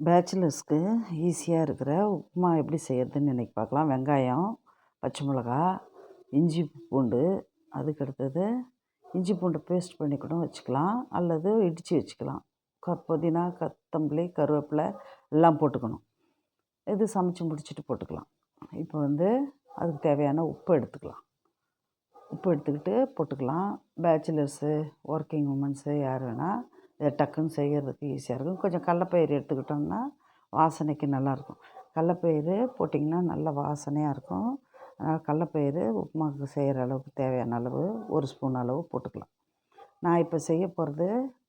பேச்சுலர்ஸ்க்கு ஈஸியாக இருக்கிற உப்புமா எப்படி செய்கிறதுன்னு இன்றைக்கி பார்க்கலாம். வெங்காயம், பச்சை மிளகா, இஞ்சி பூண்டு, அதுக்கு அடுத்தது இஞ்சி பூண்டு பேஸ்ட் பண்ணி கூட வச்சுக்கலாம், அல்லது இடித்து வச்சுக்கலாம். புதினா, கொத்தமல்லி, கருவேப்பிலை எல்லாம் போட்டுக்கணும். இது சமைச்சு முடிச்சுட்டு போட்டுக்கலாம். இப்போ அதுக்கு தேவையான உப்பு எடுத்துக்கலாம். உப்பு எடுத்துக்கிட்டு போட்டுக்கலாம். பேச்சுலர்ஸு, ஒர்க்கிங் உமன்ஸு யார் வேணால் இதை டக்குன்னு செய்கிறதுக்கு ஈஸியாக இருக்கும். கொஞ்சம் கடலப்பயிறு எடுத்துக்கிட்டோம்னா வாசனைக்கு நல்லாயிருக்கும். கடலப்பயிறு போட்டிங்கன்னா நல்ல வாசனையாக இருக்கும். அதனால் கடலப்பயிறு உப்புமாவுக்கு செய்கிற அளவுக்கு தேவையான அளவு 1 ஸ்பூன் அளவு போட்டுக்கலாம். நான் இப்போ செய்ய போகிறது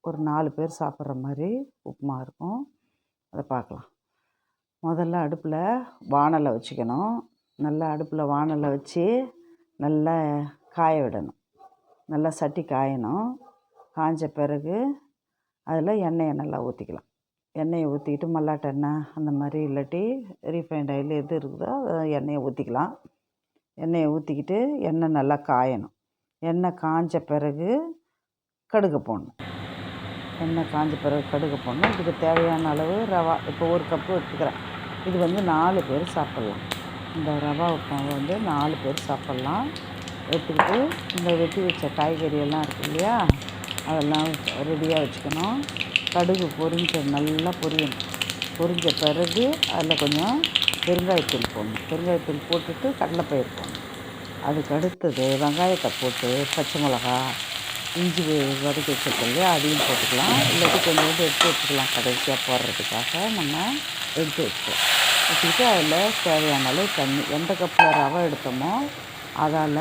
ஒரு 4 பேர் சாப்பிட்ற மாதிரி உப்புமா இருக்கும். அதை பார்க்கலாம். முதல்ல அடுப்பில் வாணலை வச்சுக்கணும். நல்லா அடுப்பில் வாணலை வச்சு நல்லா காய விடணும். நல்லா சட்டி காயணும். காய்ஞ்ச பிறகு அதில் எண்ணெயை நல்லா ஊற்றிக்கலாம். எண்ணெயை ஊற்றிக்கிட்டு மல்லாட்ட எண்ணெய் அந்த மாதிரி இல்லாட்டி ரீஃபைண்ட் ஆயில் எது இருக்குதோ எண்ணெயை ஊற்றிக்கலாம். எண்ணெயை ஊற்றிக்கிட்டு எண்ணெய் நல்லா காயணும். எண்ணெய் காய்ஞ்ச பிறகு கடுகு போடணும். எண்ணெய் காய்ஞ்ச பிறகு கடுகு போடணும். இதுக்கு தேவையான அளவு ரவா இப்போ 1 கப்பு எடுத்துக்கிறேன். இது 4 பேர் சாப்பிட்லாம். இந்த ரவா உப்புமாவை 4 பேர் சாப்பிட்லாம். எடுத்துக்கிட்டு இந்த வெட்டி வச்ச காய்கறி எல்லாம் இருக்குது இல்லையா, அதெல்லாம் ரெடியாக வச்சுக்கணும். கடுகு நல்லா பொரியணும். பொரிஞ்ச பிறகு அதில் கொஞ்சம் பெருங்காயத்தூள் போடணும். பெருங்காயத்தூள் போட்டுட்டு கடலைப்பயிறு போடணும். அதுக்கு அடுத்தது வெங்காயத்தை போட்டு பச்சை மிளகா, இஞ்சி வதக்கி வச்சுருக்கோம் இல்லையா, அதையும் போட்டுக்கலாம். இல்லாட்டி கொஞ்சோண்டு எடுத்து வச்சுக்கலாம். கடைசியாக போடுறதுக்காக நம்ம எடுத்து வச்சுக்கலாம். வச்சுக்கிட்டு அதில் தேவையான அளவு தண்ணி, எந்த கப்பில் ரவை எடுத்தோமோ அதால்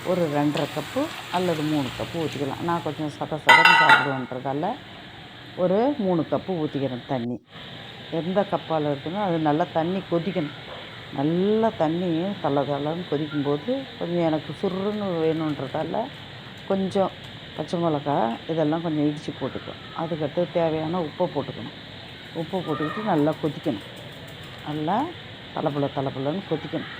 ஒரு 2.5 கப்பு அல்லது 3 கப்பு ஊற்றிக்கலாம். நான் கொஞ்சம் சதன்னு சாப்பிடுவேன்றதால ஒரு 3 கப்பு ஊற்றிக்கிறேன் தண்ணி. எந்த கப்பால் இருக்குதோ அது நல்லா தண்ணி கொதிக்கணும். நல்லா தண்ணி தளன்னு கொதிக்கும்போது கொஞ்சம் எனக்கு சுருன்னு வேணுன்றதால கொஞ்சம் பச்சை மிளகா இதெல்லாம் கொஞ்சம் இடித்து போட்டுக்கணும். அதுக்கடுத்து தேவையான உப்பை போட்டுக்கணும். உப்பு போட்டுக்கிட்டு நல்லா கொதிக்கணும். நல்லா தளபுலன்னு கொதிக்கணும்.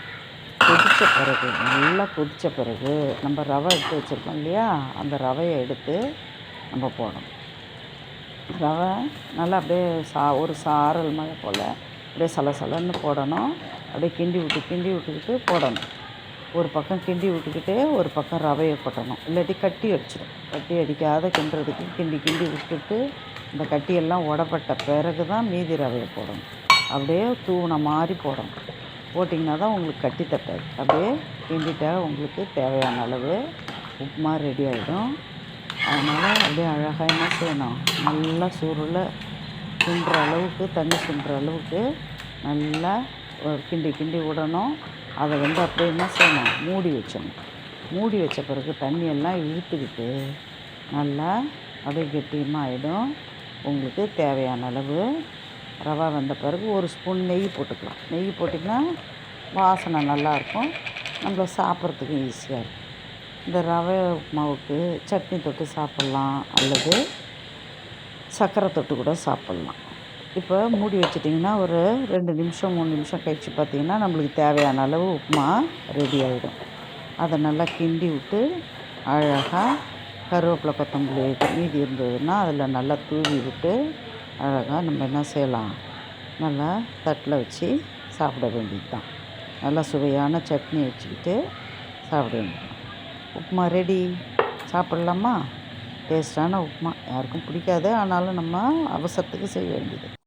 நல்லா கொதித்த பிறகு நம்ம ரவை எடுத்து வச்சுருக்கோம் இல்லையா, அந்த ரவையை எடுத்து நம்ம போடணும். ரவை நல்லா அப்படியே ஒரு சாரல் மழை போல் அப்படியே சலன்னு போடணும். அப்படியே கிண்டி விட்டுக்கிட்டு போடணும். ஒரு பக்கம் கிண்டி விட்டுக்கிட்டு ஒரு பக்கம் ரவையை கொட்டணும். இல்லாட்டி கட்டி அடிச்சிடும். கட்டி அடிக்காத கிண்டுறதுக்கு கிண்டி விட்டுட்டு இந்த கட்டியெல்லாம் உடப்பட்ட பிறகு தான் மீதி ரவையை போடணும். அப்படியே தூவின மாதிரி போடணும். போட்டிங்கன்னா தான் உங்களுக்கு கட்டி தட்டாது. அப்படியே கிண்டிட்டா உங்களுக்கு தேவையான அளவு உப்புமா ரெடி ஆகிடும். அதனால் அப்படியே அழகாக என்ன செய்யணும், நல்லா சுருள சுண்டுற அளவுக்கு தண்ணி சுண்டுற அளவுக்கு நல்லா கிண்டி விடணும். அதை அப்படியே என்ன செய்யணும், மூடி வச்சிடணும். மூடி வச்ச பிறகு தண்ணியெல்லாம் இழுத்துக்கிட்டு நல்லா அப்படியே கெட்டியமாக ஆகிடும். உங்களுக்கு தேவையான அளவு ரவா வந்த பிறகு 1 ஸ்பூன் நெய் போட்டுக்கலாம். நெய் போட்டிங்கன்னா வாசனை நல்லாயிருக்கும். நம்மள சாப்பிட்றதுக்கு ஈஸியாக இருக்கும். இந்த ரவை உப்புமாவுக்கு சட்னி தொட்டு சாப்பிட்லாம், அல்லது சர்க்கரை தொட்டு கூட சாப்பிட்லாம். இப்போ மூடி வச்சிட்டிங்கன்னா ஒரு 2 நிமிஷம் 3 நிமிஷம் கழித்து பார்த்திங்கன்னா நம்மளுக்கு தேவையான அளவு உப்புமா ரெடி ஆகிடும். அதை நல்லா கிண்டி விட்டு அழகாக கருவேப்பிலை, கொத்தமல்லி மீதி இருந்ததுன்னா அதில் நல்லா தூவி விட்டு அழகாக நம்ம என்ன செய்யலாம், நல்லா தட்டில் வச்சு சாப்பிட வேண்டியது தான். நல்லா சுவையான சட்னி வச்சுக்கிட்டு சாப்பிட வேண்டியது. உப்புமா ரெடி. சாப்பிட்லாமா? டேஸ்டான உப்புமா. யாருக்கும் பிடிக்காது, ஆனாலும் நம்ம அவசரத்துக்கு செய்ய வேண்டியது.